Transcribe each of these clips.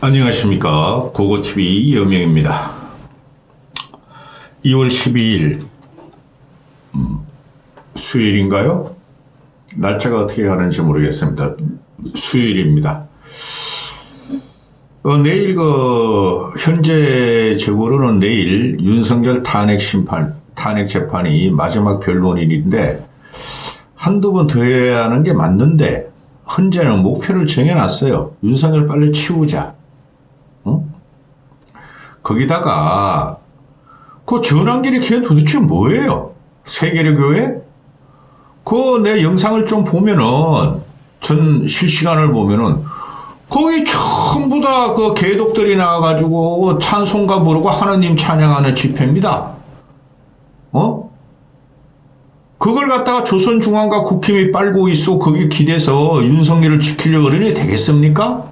안녕하십니까. 고고TV 여명입니다. 2월 12일 수요일인가요? 날짜가 어떻게 가는지 모르겠습니다. 수요일입니다. 내일 현재적으로는 내일 윤석열 탄핵 재판이 마지막 변론일인데 한두 번 더 해야 하는 게 맞는데 헌재는 목표를 정해놨어요. 윤석열 빨리 치우자. 거기다가 그 전환길이 그게 도대체 뭐예요? 세계교회? 그 내 영상을 좀 보면은 전 실시간을 보면은 거기 전부 다 그 개독들이 나와가지고 찬송가 부르고 하느님 찬양하는 집회입니다. 그걸 갖다가 조선중앙과 국힘이 빨고 있어 거기 기대서 윤석열을 지키려고 그러니 되겠습니까?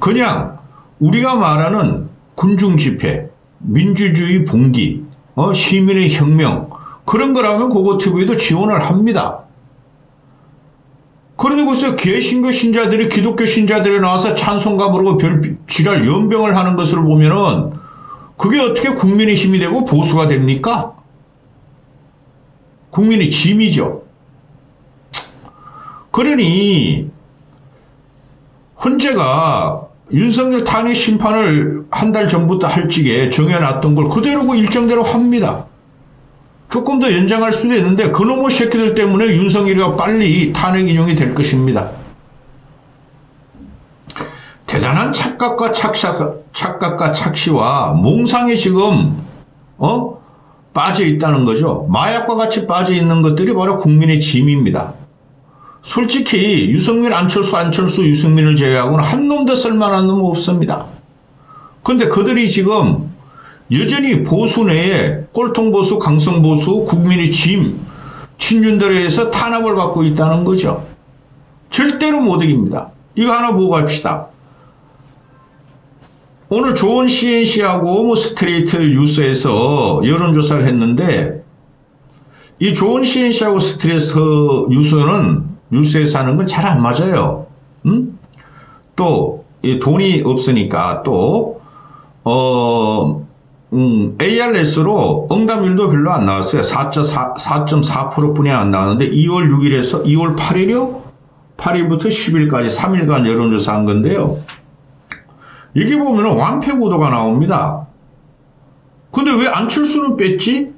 그냥 우리가 말하는 군중집회, 민주주의 봉기, 시민의 혁명 그런 거라면 고고TV도 지원을 합니다. 그런데 글쎄 개신교 신자들이 기독교 신자들이 나와서 찬송가 부르고 별 지랄 연병을 하는 것을 보면은 그게 어떻게 국민의 힘이 되고 보수가 됩니까? 국민의 짐이죠. 그러니 헌재가 윤석열 탄핵 심판을 한 달 전부터 할 적에 정해놨던 걸 그대로 그 일정대로 합니다. 조금 더 연장할 수도 있는데 그놈의 새끼들 때문에 윤석열이가 빨리 탄핵 인용이 될 것입니다. 대단한 착각과 착시와 몽상에 지금 빠져 있다는 거죠. 마약과 같이 빠져 있는 것들이 바로 국민의 짐입니다. 솔직히 유승민, 안철수, 유승민을 제외하고는 한 놈도 쓸만한 놈은 없습니다. 근데 그들이 지금 여전히 보수 내에 꼴통보수, 강성보수, 국민의 짐, 친윤들에서 탄압을 받고 있다는 거죠. 절대로 못 이깁니다. 이거 하나 보고 갑시다. 오늘 조원 CNC하고 스트레이트 뉴스에서 여론조사를 했는데 이 조원 CNC하고 스트레이트 뉴스에서 하는 건 잘 안 맞아요. 또 돈이 없으니까 또 ARS로 응답률도 별로 안 나왔어요. 4.4% 뿐이 안 나왔는데 2월 6일에서 2월 8일이요? 8일부터 10일까지 3일간 여론조사 한 건데요. 여기 보면 완패 구도가 나옵니다. 근데 왜 안철수는 뺐지?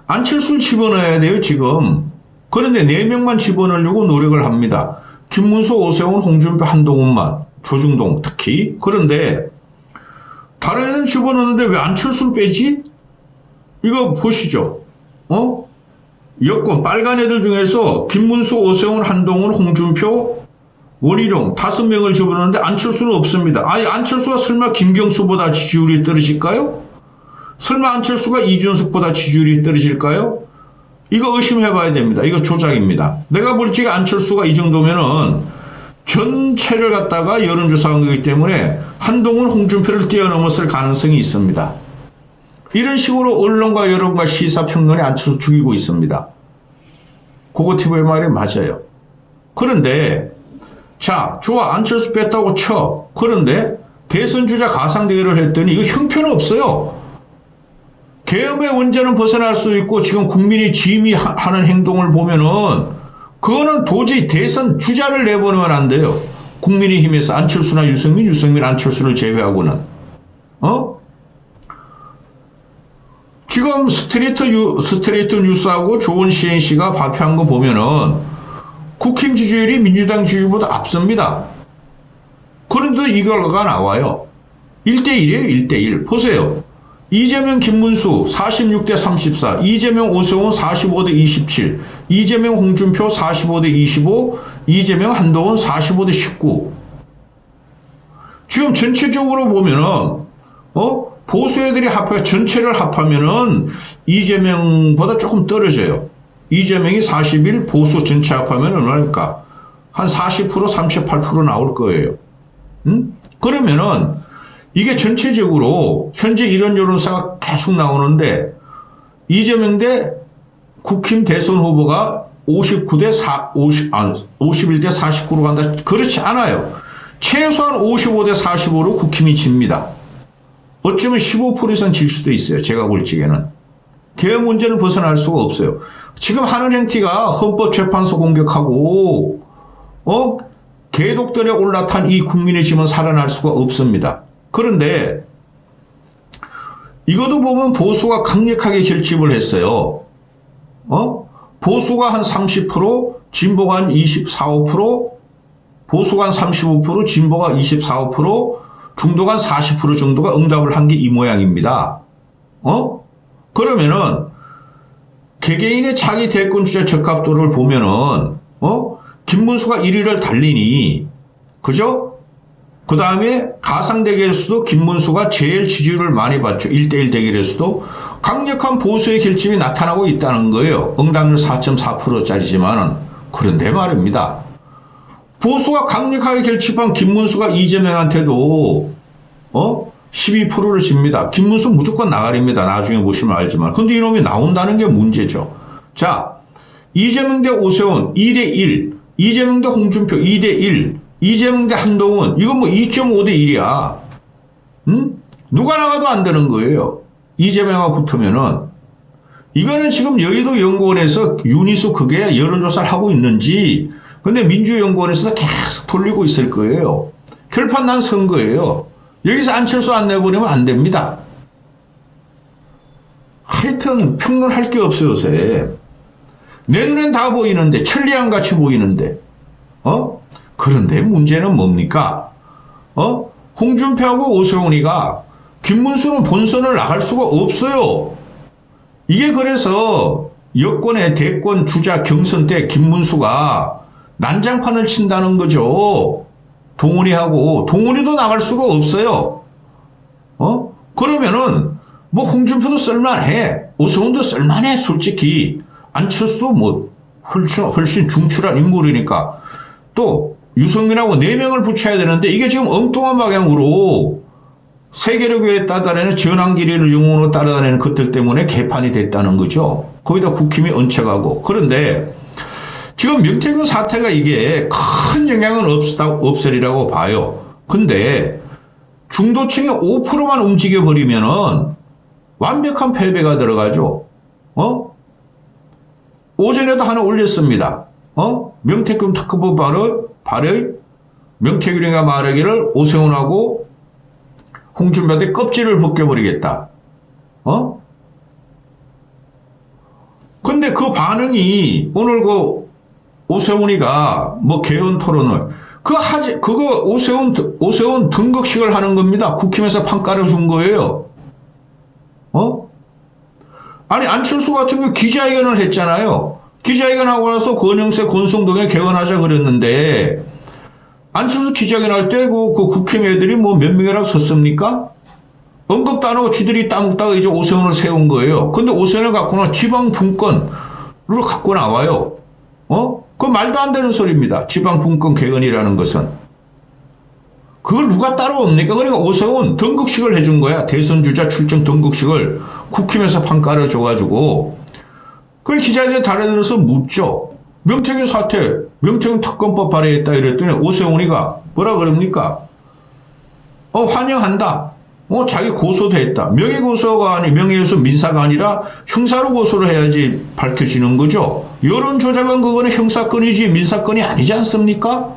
안철수를 집어넣어야 돼요, 지금. 그런데 4명만 집어넣으려고 노력을 합니다. 김문수, 오세훈, 홍준표, 한동훈만, 조중동 특히. 그런데 다른 애는 집어넣는데 왜 안철수를 빼지? 이거 보시죠. 여권 빨간 애들 중에서 김문수, 오세훈, 한동훈, 홍준표, 원희룡 5명을 집어넣는데 안철수는 없습니다. 아니 안철수가 설마 김경수보다 지지율이 떨어질까요? 설마 안철수가 이준석보다 지지율이 떨어질까요? 이거 의심해봐야 됩니다. 이거 조작입니다. 내가 볼 적에 안철수가 이 정도면은 전체를 갖다가 여론조사한 거기 때문에 한동훈, 홍준표를 뛰어넘었을 가능성이 있습니다. 이런 식으로 언론과 여론과 시사평론이 안철수 죽이고 있습니다. 고고TV의 말이 맞아요. 그런데 자, 좋아. 안철수 뺐다고 쳐. 그런데 대선 주자 가상 대결을 했더니 이거 형편은 없어요. 계엄의 원죄는 벗어날 수 있고 지금 국민이 짐이 하는 행동을 보면은 그거는 도저히 대선 주자를 내보내면 안 돼요. 국민의힘에서 안철수나 유승민, 안철수를 제외하고는. 지금 스트레이트 뉴스하고 조원 CNC가 발표한 거 보면은 국힘 지지율이 민주당 지지율보다 앞섭니다. 그런데 이 결과가 나와요. 1대1이에요. 1대1. 보세요. 이재명, 김문수 46대 34, 이재명, 오세훈 45대 27, 이재명, 홍준표 45대 25, 이재명, 한동훈 45대 19. 지금 전체적으로 보면은 보수 애들이 전체를 합하면은 이재명보다 조금 떨어져요. 이재명이 41, 보수 전체 합하면 얼마입니까? 한 40%, 38% 나올 거예요. 그러면은 이게 전체적으로 현재 이런 여론사가 계속 나오는데 이재명 대 국힘 대선 후보가 51대 49로 간다. 그렇지 않아요. 최소한 55대 45로 국힘이 집니다. 어쩌면 15% 이상 질 수도 있어요. 제가 볼 적에는. 개 문제를 벗어날 수가 없어요. 지금 하는 행태가 헌법재판소 공격하고 개독들에 올라탄 이 국민의 짐은 살아날 수가 없습니다. 그런데 이것도 보면 보수가 강력하게 결집을 했어요. 보수가 한 30%, 진보가 한 24, 5%, 보수가 한 35%, 진보가 24, 5%, 중도가 한 40% 정도가 응답을 한 게 이 모양입니다. 그러면은 개개인의 차기 대권 주자 적합도를 보면은 김문수가 1위를 달리니, 그죠? 그 다음에 가상 대결에서도 김문수가 제일 지지율을 많이 받죠. 1대1 대결에서도 강력한 보수의 결집이 나타나고 있다는 거예요. 응답률 4.4%짜리지만은. 그런데 말입니다. 보수가 강력하게 결집한 김문수가 이재명한테도 12%를 집니다. 김문수 무조건 나가립니다. 나중에 보시면 알지만. 근데 이놈이 나온다는 게 문제죠. 자, 이재명 대 오세훈 2대1, 이재명 대 홍준표 2대1, 이재명 대 한동훈 이건 뭐 2.5대 1이야. 누가 나가도 안 되는 거예요. 이재명하고 붙으면은. 이거는 지금 여의도 연구원에서 윤희수 그게 여론조사를 하고 있는지, 근데 민주연구원에서도 계속 돌리고 있을 거예요. 결판 난 선거예요. 여기서 안철수 안 내보내면 안 됩니다. 하여튼 평론할 게 없어요, 요새. 내 눈엔 다 보이는데, 천리안 같이 보이는데, 그런데 문제는 뭡니까? 홍준표하고 오세훈이가 김문수는 본선을 나갈 수가 없어요. 이게 그래서 여권의 대권 주자 경선 때 김문수가 난장판을 친다는 거죠. 동훈이도 나갈 수가 없어요. 그러면은 뭐 홍준표도 쓸만해. 오세훈도 쓸만해. 솔직히 안철수도 뭐 훨씬 중출한 인물이니까. 또 유승민하고 4명을 붙여야 되는데 이게 지금 엉뚱한 방향으로 세계력에 따라다니는 전환기리를 영웅으로 따라다니는 것들 때문에 개판이 됐다는 거죠. 거기다 국힘이 얹혀가고. 그런데 지금 명태균 사태가 이게 큰 영향은 없으리라고 봐요. 근데 중도층이 5%만 움직여버리면은 완벽한 패배가 들어가죠. 오전에도 하나 올렸습니다. 명태균 특검법 발의 명태균이가 말하기를 오세훈하고 홍준표한테 껍질을 벗겨버리겠다. 근데 그 반응이 오늘 그 오세훈이가 뭐 개헌 토론을 그거 오세훈 등극식을 하는 겁니다. 국힘에서 판 깔아준 거예요. 아니 안철수 같은 경우 기자회견을 했잖아요. 기자회견하고 나서 권영세 권성동에 개헌하자 그랬는데 안철수 기자회견할 때 그 국힘 애들이 뭐 몇 명이라고 섰습니까? 언급도 안 하고 쥐들이 따먹다가 이제 오세훈을 세운 거예요. 근데 오세훈을 갖고는 지방 분권을 갖고 나와요. 그 말도 안 되는 소리입니다. 지방 분권 개헌이라는 것은. 그걸 누가 따라옵니까? 그러니까 오세훈 등극식을 해준 거야. 대선주자 출정 등극식을 국힘에서 판 깔아줘가지고. 그 기자들이 달려들어서 묻죠. 명태균 사태, 명태균 특검법 발의했다 이랬더니 오세훈이가 뭐라 그럽니까? 환영한다. 자기 고소도 했다. 명예고소가 명예훼손 민사가 아니라 형사로 고소를 해야지 밝혀지는 거죠. 여론조작은 그거는 형사건이지 민사건이 아니지 않습니까?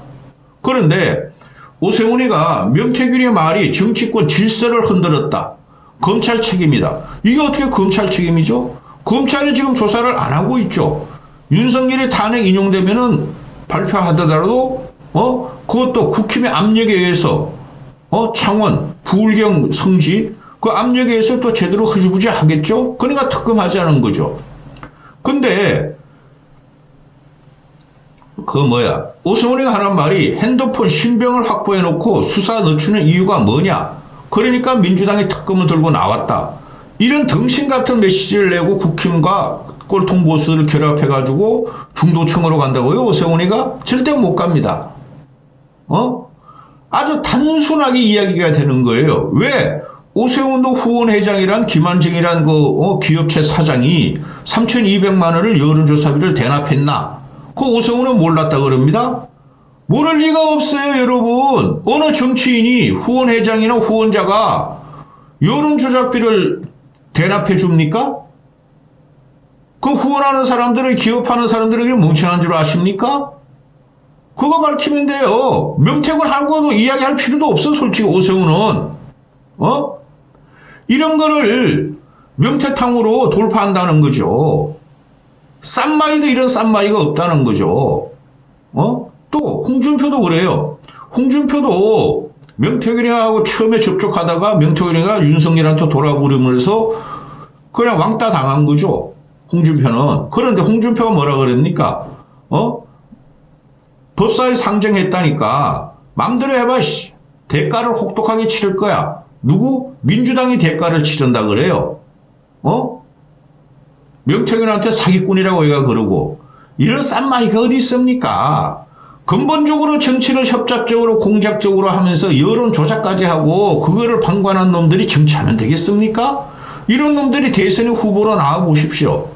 그런데 오세훈이가 명태균의 말이 정치권 질서를 흔들었다. 검찰 책임이다. 이게 어떻게 검찰 책임이죠? 검찰이 지금 조사를 안 하고 있죠. 윤석열이 탄핵 인용되면은 발표하더라도 그것도 국힘의 압력에 의해서 창원, 부울경, 성지 그 압력에 의해서 또 제대로 흐지부지 하겠죠. 그러니까 특검하자는 거죠. 근데 오세훈이가 하는 말이 핸드폰 신병을 확보해 놓고 수사 늦추는 이유가 뭐냐. 그러니까 민주당이 특검을 들고 나왔다. 이런 등신 같은 메시지를 내고 국힘과 꼴통 보수를 결합해가지고 중도층으로 간다고요? 오세훈이가? 절대 못 갑니다. 아주 단순하게 이야기가 되는 거예요. 왜? 오세훈도 후원회장이란 김한정이란 기업체 사장이 3,200만 원을 여론조사비를 대납했나? 그 오세훈은 몰랐다 그럽니다. 모를 리가 없어요, 여러분. 어느 정치인이 후원회장이나 후원자가 여론조작비를 대납해 줍니까? 그 후원하는 사람들을, 기업하는 사람들에게 멍청한 줄 아십니까? 그거 밝히면 돼요. 명태균하고도 이야기할 필요도 없어, 솔직히 오세훈은. 이런 거를 명태탕으로 돌파한다는 거죠. 쌈마이도 이런 쌈마이가 없다는 거죠. 또 홍준표도 그래요. 홍준표도 명태균이하고 처음에 접촉하다가 명태균이가 윤석열한테 돌아버리면서 그냥 왕따 당한 거죠. 홍준표는. 그런데 홍준표가 뭐라 그랬습니까? 법사위 상정했다니까 맘대로 해봐. 대가를 혹독하게 치를 거야. 누구? 민주당이 대가를 치른다 그래요. 명태균한테 사기꾼이라고 얘가 그러고. 이런 쌈마이가 어디 있습니까? 근본적으로 정치를 협잡적으로 공작적으로 하면서 여론 조작까지 하고 그거를 방관한 놈들이 정치하면 되겠습니까? 이런 놈들이 대선에 후보로 나와보십시오.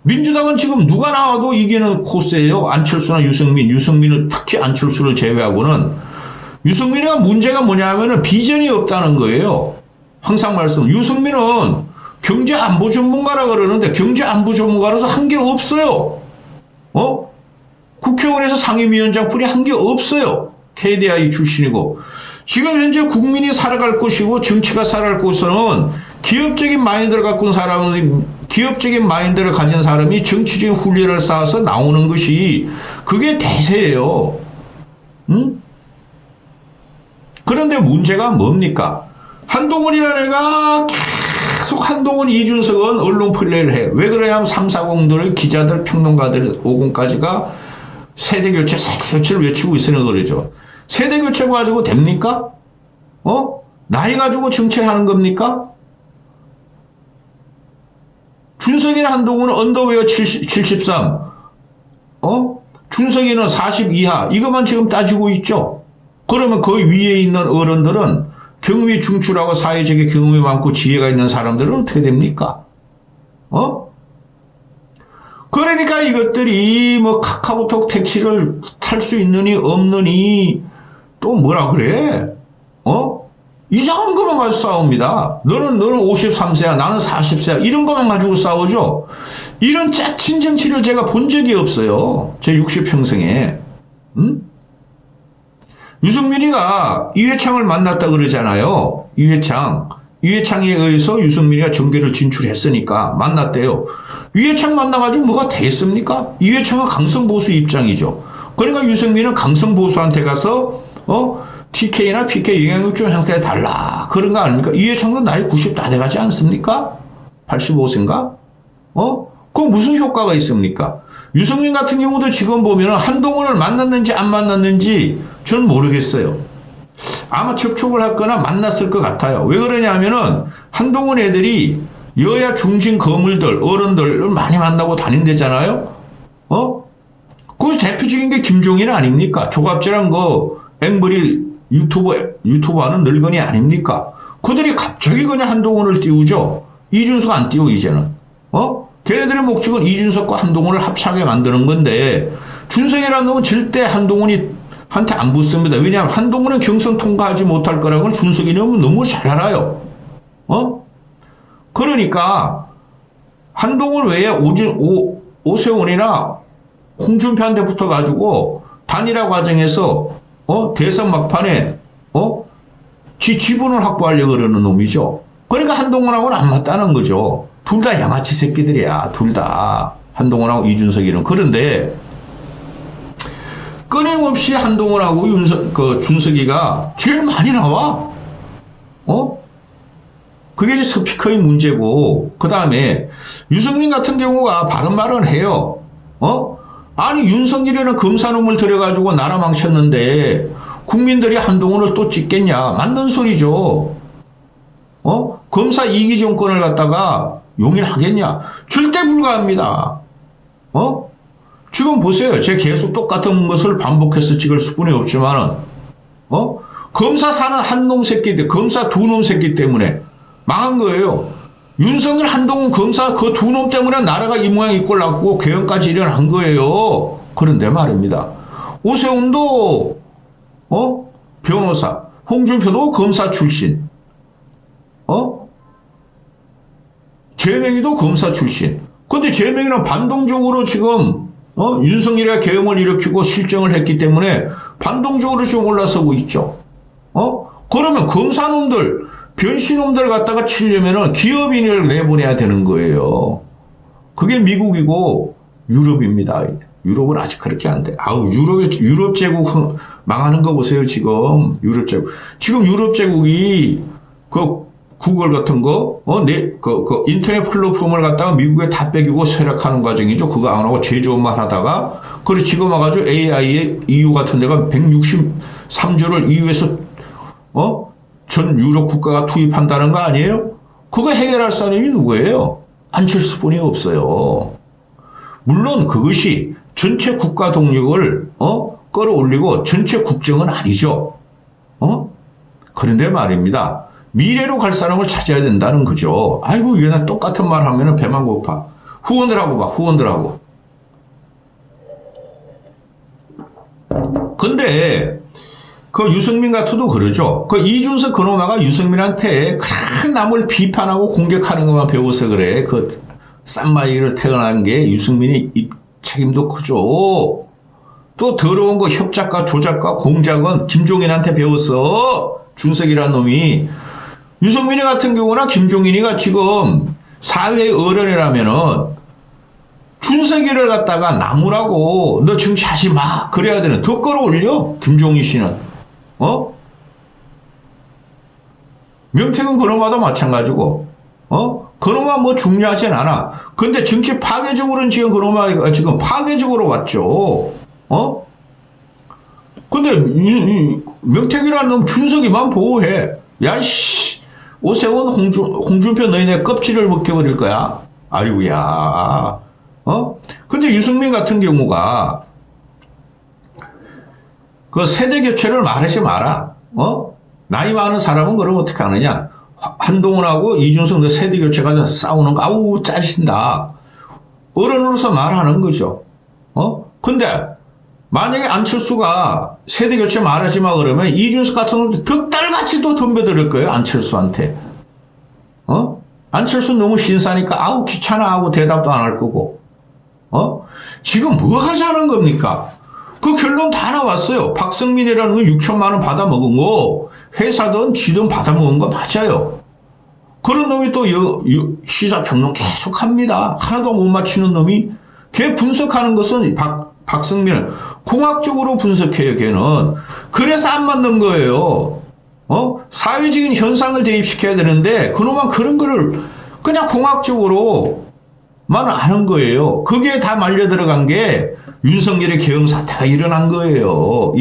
민주당은 지금 누가 나와도 이기는 코스예요. 안철수나 유승민, 유승민을 특히 안철수를 제외하고는. 유승민의 문제가 뭐냐면은 비전이 없다는 거예요. 항상 말씀. 유승민은 경제안보 전문가라 그러는데 경제안보 전문가로서 한 게 없어요. 국회의원에서 상임위원장 뿐이 한 게 없어요. KDI 출신이고. 지금 현재 국민이 살아갈 것이고 정치가 살아갈 곳은 기업적인 마인드를 갖고 있는 사람은 기업적인 마인드를 가진 사람이 정치적인 훈련을 쌓아서 나오는 것이 그게 대세예요. 그런데 문제가 뭡니까? 한동훈이라는 애가 계속 한동훈, 이준석은 언론 플레이를 해. 왜 그러냐면 340들의 기자들, 평론가들 50까지가 세대교체, 세대교체를 외치고 있으니 그러죠. 세대교체 가지고 됩니까? 나이 가지고 정치를 하는 겁니까? 준석이나 한동훈은 언더웨어 73, 준석이는 40 이하, 이것만 지금 따지고 있죠. 그러면 그 위에 있는 어른들은 경위 중출하고 사회적인 경험이 많고 지혜가 있는 사람들은 어떻게 됩니까? 그러니까 이것들이 뭐 카카오톡 택시를 탈 수 있느니 없느니 또 뭐라 그래? 이상한 것만 가지고 싸웁니다. 너는 53세야, 나는 40세야. 이런 것만 가지고 싸우죠. 이런 짜친 정치를 제가 본 적이 없어요. 제 60평생에. 유승민이가 이회창을 만났다 그러잖아요. 이회창에 의해서 유승민이가 정계를 진출했으니까 만났대요. 이회창 만나가지고 뭐가 되겠습니까? 이회창은 강성보수 입장이죠. 그러니까 유승민은 강성보수한테 가서 TK나 PK 영향력적 형태가 달라. 그런 거 아닙니까? 이회창도 나이 90 다 돼가지 않습니까? 85세인가? 그 무슨 효과가 있습니까? 유승민 같은 경우도 지금 보면 한동훈을 만났는지 안 만났는지 전 모르겠어요. 아마 접촉을 했거나 만났을 것 같아요. 왜 그러냐면은 한동훈 애들이 여야 중진 거물들, 어른들을 많이 만나고 다닌대잖아요. 그 대표적인 게 김종인 아닙니까? 조갑제랑 그 앵벌이 유튜브 하는 늙은이 아닙니까? 그들이 갑자기 그냥 한동훈을 띄우죠. 이준석 안 띄워, 이제는. 걔네들의 목적은 이준석과 한동훈을 합치하게 만드는 건데, 준석이라는 놈은 절대 한동훈이 한테 안 붙습니다. 왜냐하면 한동훈은 경선 통과하지 못할 거라고 준석이는 너무 잘 알아요. 그러니까 한동훈 외에 오세훈이나 홍준표한테 붙어가지고 단일화 과정에서 대선 막판에 지 지분을 확보하려고 그러는 놈이죠. 그러니까 한동훈하고는 안 맞다는 거죠. 둘 다 양아치 새끼들이야. 둘 다. 한동훈하고 이준석이는. 그런데 끊임없이 한동훈하고 준석이가 제일 많이 나와. 그게 이제 스피커의 문제고, 그 다음에 유승민 같은 경우가 바른 말은 해요. 아니 윤석열이라는 검사놈을 들여가지고 나라 망쳤는데 국민들이 한동훈을 또 찍겠냐? 맞는 소리죠. 검사 이기 정권을 갖다가 용인하겠냐? 절대 불가합니다. 지금 보세요. 제가 계속 똑같은 것을 반복해서 찍을 수뿐이 없지만은, 검사 사는 한 놈 새끼들, 검사 두 놈 새끼 때문에 망한 거예요. 윤석열, 한동훈 검사 그 두 놈 때문에 나라가 이 모양 이 꼴 났고 개헌까지 일어난 거예요. 그런데 말입니다. 오세훈도 변호사, 홍준표도 검사 출신, 재명이도 검사 출신. 근데 재명이는 반동적으로 지금 윤석열이가 계엄을 일으키고 실정을 했기 때문에 반동적으로 지금 올라서고 있죠. 그러면 검사놈들, 변신놈들 갖다가 치려면은 기업인을 내보내야 되는 거예요. 그게 미국이고 유럽입니다. 유럽은 아직 그렇게 안 돼. 아우, 유럽 제국 망하는 거 보세요, 지금. 유럽 제국. 지금 유럽 제국이 그 구글 같은 거, 인터넷 플랫폼을 갖다가 미국에 다 뺏기고 세력하는 과정이죠. 그거 안 하고 제조업만 하다가, 그래, 지금 와가지고 AI의 EU 같은 데가 163조를 EU에서, 전 유럽 국가가 투입한다는 거 아니에요? 그거 해결할 사람이 누구예요? 안철수뿐이 없어요. 물론 그것이 전체 국가 동력을, 끌어올리고 전체 국정은 아니죠. 그런데 말입니다. 미래로 갈 사람을 찾아야 된다는 거죠. 아이고, 얘나 똑같은 말 하면은 배만 고파. 후원들하고 봐, 후원들하고. 근데, 그 유승민 같아도 그러죠. 그 이준석 그놈아가 유승민한테 큰 남을 비판하고 공격하는 것만 배워서 그래. 그 쌈마이를 태어난 게 유승민이 책임도 크죠. 또 더러운 거 협작과 조작과 공작은 김종인한테 배웠어. 준석이라는 놈이. 유승민이 같은 경우나 김종인이가 지금 사회의 어른이라면은 준석이를 갖다가 나무라고 너 정치하지 마. 그래야 되는. 더 끌어올려. 김종인 씨는. 명태균 그놈아도 마찬가지고. 그놈아 뭐 중요하진 않아. 근데 정치 파괴적으로는 지금 그놈아가 지금 파괴적으로 왔죠. 근데 명태균이라는 놈 준석이만 보호해. 야, 씨. 오세훈, 홍준표 너희네 껍질을 벗겨버릴 거야. 아이고야. 근데 유승민 같은 경우가 그 세대 교체를 말하지 마라. 나이 많은 사람은 그럼 어떻게 하느냐. 한동훈하고 이준석 너 세대 교체가 싸우는 거 아우 짜신다. 어른으로서 말하는 거죠. 근데 만약에 안철수가 세대 교체 말하지 마 그러면 이준석 같은 놈들 덕달같이 또 덤벼들을 거예요. 안철수한테. 안철수 너무 신사니까 아우 귀찮아 하고 대답도 안 할 거고. 지금 뭐 하자는 겁니까? 그 결론 다 나왔어요. 박성민이라는 건 6천만 원 받아 먹은 거 회사든 지든 받아 먹은 거 맞아요. 그런 놈이 또 시사평론 계속 합니다. 하나도 못 맞추는 놈이. 걔 분석하는 것은 박성민은 공학적으로 분석해요, 걔는. 그래서 안 맞는 거예요. 사회적인 현상을 대입시켜야 되는데, 그놈은 그런 거를 그냥 공학적으로만 아는 거예요. 그게 다 말려 들어간 게 윤석열의 계엄 사태가 일어난 거예요.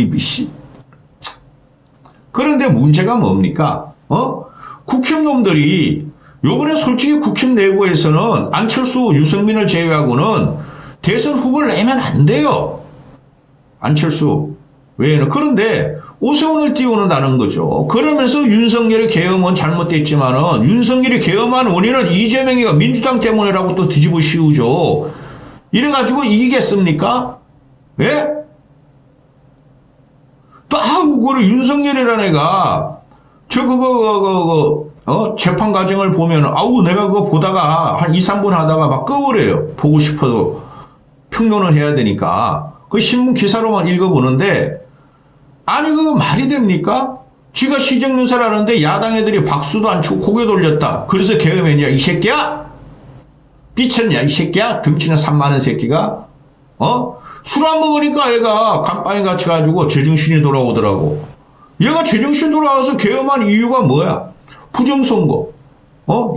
그런데 문제가 뭡니까? 국힘놈들이, 요번에 솔직히 국힘 내부에서는 안철수, 유승민을 제외하고는 대선 후보를 내면 안 돼요. 안철수 외에는. 그런데 오세훈을 띄우는다는 거죠. 그러면서 윤석열의 계엄은 잘못됐지만은 윤석열이 계엄한 원인은 이재명이가 민주당 때문이라고 또 뒤집어 씌우죠. 이래가지고 이기겠습니까? 예? 또 그거를 윤석열이라는 애가 재판 과정을 보면은 내가 그거 보다가 한 2, 3분 하다가 막 꺼버려요. 보고 싶어도. 평론을 해야 되니까. 그 신문 기사로만 읽어보는데, 아니, 그거 말이 됩니까? 지가 시정연설 하는데 야당 애들이 박수도 안 치고 고개 돌렸다. 그래서 계엄했냐, 이 새끼야? 삐쳤냐, 이 새끼야? 덩치는 산만한 새끼가? 술 안 먹으니까 얘가 간빵이 같이 가지고 제정신이 돌아오더라고. 얘가 제정신 돌아와서 계엄한 이유가 뭐야? 부정선거.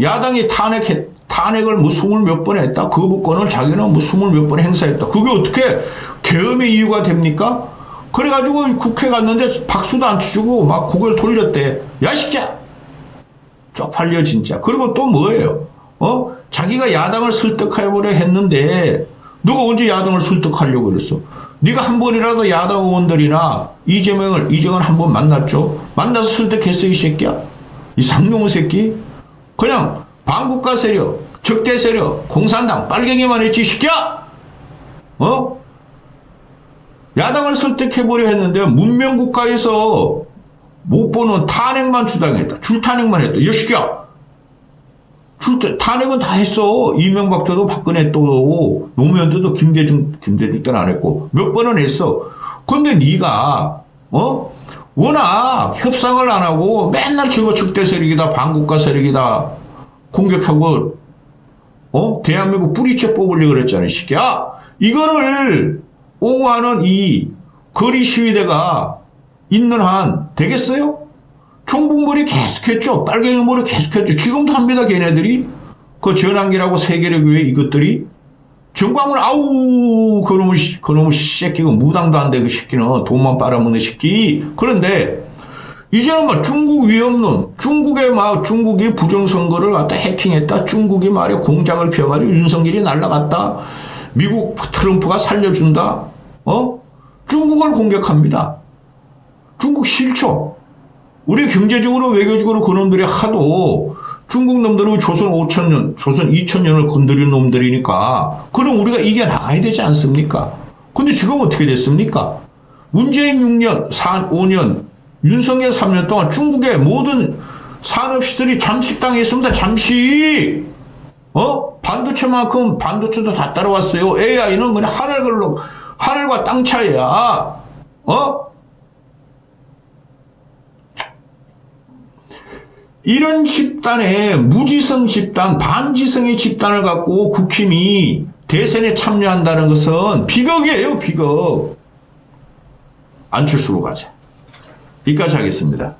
야당이 탄핵을 뭐 20몇 번 했다. 거부권을 자기는 뭐 20몇 번 행사했다. 그게 어떻게 계엄의 이유가 됩니까? 그래가지고 국회 갔는데 박수도 안 치고 막 고개를 돌렸대. 야, 시끼야! 쪽팔려, 진짜. 그리고 또 뭐예요? 자기가 야당을 설득해보려 했는데, 누가 언제 야당을 설득하려고 그랬어? 네가 한 번이라도 야당 의원들이나 이재명을 한 번 만났죠? 만나서 설득했어, 이 새끼야? 이 상용의 새끼? 그냥 반국가 세력, 적대 세력, 공산당, 빨갱이만 했지, 이 새끼야! 야당을 설득해보려 했는데 문명국가에서 못 보는 탄핵만 주당했다. 줄탄핵만 했다. 여시기야. 탄핵은 다 했어. 이명박 때도 박근혜 때도 노무현 때도 김대중 때는 안 했고 몇 번은 했어. 근데 네가 워낙 협상을 안 하고 맨날 저거 적대 세력이다 반국가 세력이다 공격하고 대한민국 뿌리채 뽑으려고 그랬잖아. 시기야. 이거를 옹호하는 이 거리 시위대가 있는 한 되겠어요? 총북몰이 계속했죠. 빨갱이몰이 계속했죠. 지금도 합니다. 걔네들이. 그 전환기라고 세계력교회 이것들이. 정광훈 아우 그놈의 새끼가 무당도 안 돼. 그 새끼는 돈만 빨아먹는 새끼. 그런데 이제는 막 중국 위협론, 중국이 부정선거를 갖다 해킹했다. 중국이 말이야 공작을 펴가지고 윤석열이 날라갔다. 미국 트럼프가 살려준다. 중국을 공격합니다. 중국 싫죠. 우리 경제적으로 외교적으로 그놈들이 하도 중국 놈들은 조선 5천년, 조선 2000년을 건드린 놈들이니까 그럼 우리가 이겨나가야 되지 않습니까? 근데 지금 어떻게 됐습니까? 문재인 6년, 5년, 윤석열 3년 동안 중국의 모든 산업시설이 잠식당했습니다. 잠식! 반도체만큼 반도체도 다 따라왔어요. AI는 그냥 하늘과 땅 차이야. 이런 집단의 무지성 집단, 반지성의 집단을 갖고 국힘이 대선에 참여한다는 것은 비극이에요, 비극. 안철수로 가자. 여기까지 하겠습니다.